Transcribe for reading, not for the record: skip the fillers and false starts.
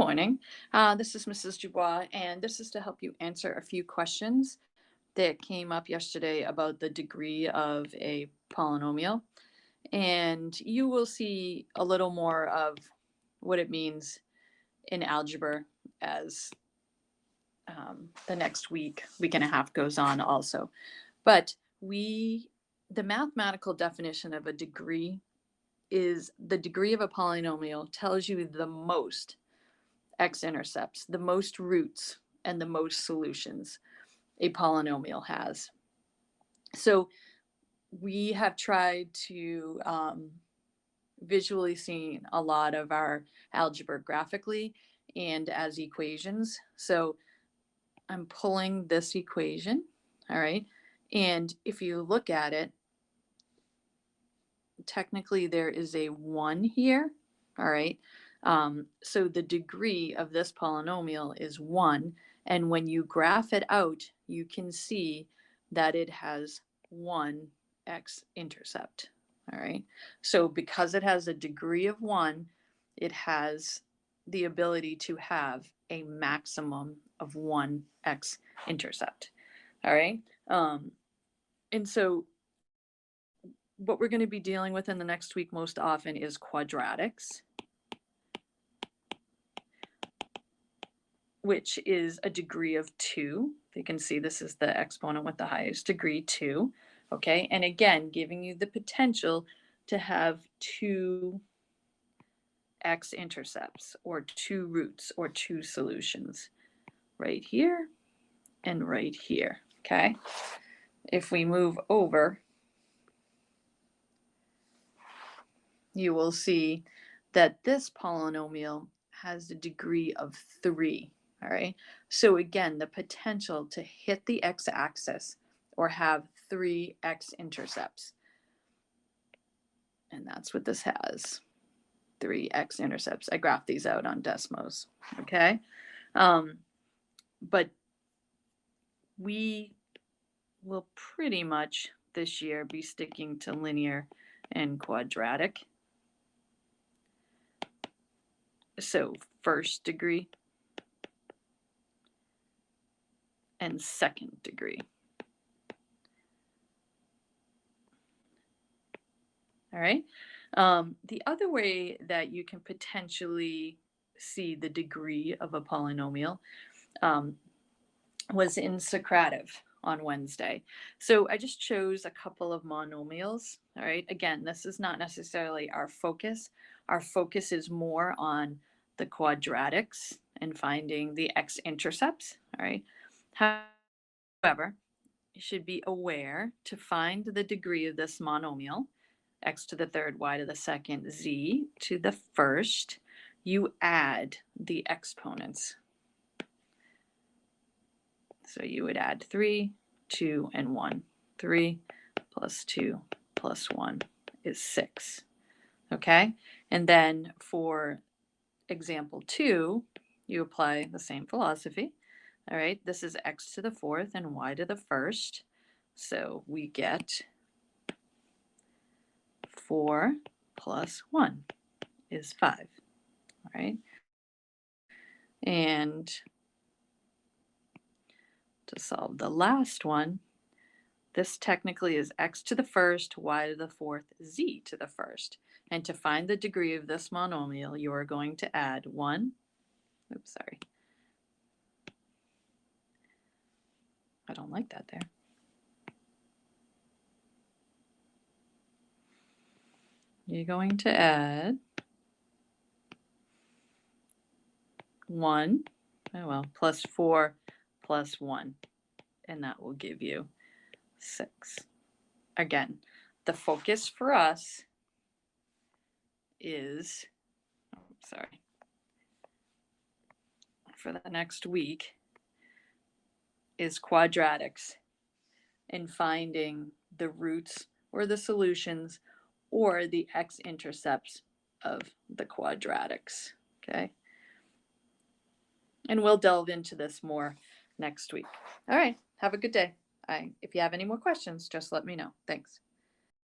morning. This is Mrs. Dubois, and this is to help you answer a few questions that came up yesterday about the degree of a polynomial. And you will see a little more of what it means in algebra as the next week and a half goes on also. But the mathematical definition of a degree is the degree of a polynomial tells you the most x-intercepts, the most roots, and the most solutions a polynomial has. So we have tried to visually see a lot of our algebra graphically and as equations. So I'm pulling this equation, all right? And if you look at it, technically there is a 1 here, all right? So the degree of this polynomial is 1, and when you graph it out, you can see that it has 1 x-intercept, all right? So because it has a degree of 1, it has the ability to have a maximum of 1 x-intercept, all right? And so what we're going to be dealing with in the next week most often is quadratics, which is a degree of 2. You can see this is the exponent with the highest degree, 2. Okay, and again, giving you the potential to have 2 x-intercepts or 2 roots or 2 solutions right here and right here. Okay, if we move over, you will see that this polynomial has a degree of 3. All right. So again, the potential to hit the x-axis or have 3 x-intercepts. And that's what this has, 3 x-intercepts. I graphed these out on Desmos. Okay. But we will pretty much this year be sticking to linear and quadratic. So first degree and second degree. All right. The other way that you can potentially see the degree of a polynomial was in Socrative on Wednesday. So I just chose a couple of monomials. All right. Again, this is not necessarily our focus. Our focus is more on the quadratics and finding the x-intercepts. All right. However, you should be aware to find the degree of this monomial, x to the third, y to the second, z to the first, you add the exponents. So you would add 3, 2, and 1. 3 plus 2 plus 1 is 6. Okay? And then for example 2, you apply the same philosophy. All right, this is x to the fourth and y to the first. So we get 4 plus 1 is 5. All right. And to solve the last one, this technically is x to the first, y to the fourth, z to the first. And to find the degree of this monomial, you are going to add 1. Oops, sorry. I don't like that there. You're going to add 1, plus 4 plus 1, and that will give you 6. Again, the focus for us is, for the next week is quadratics and finding the roots or the solutions or the x-intercepts of the quadratics, okay? And we'll delve into this more next week. All right, have a good day. If you have any more questions, just let me know. Thanks.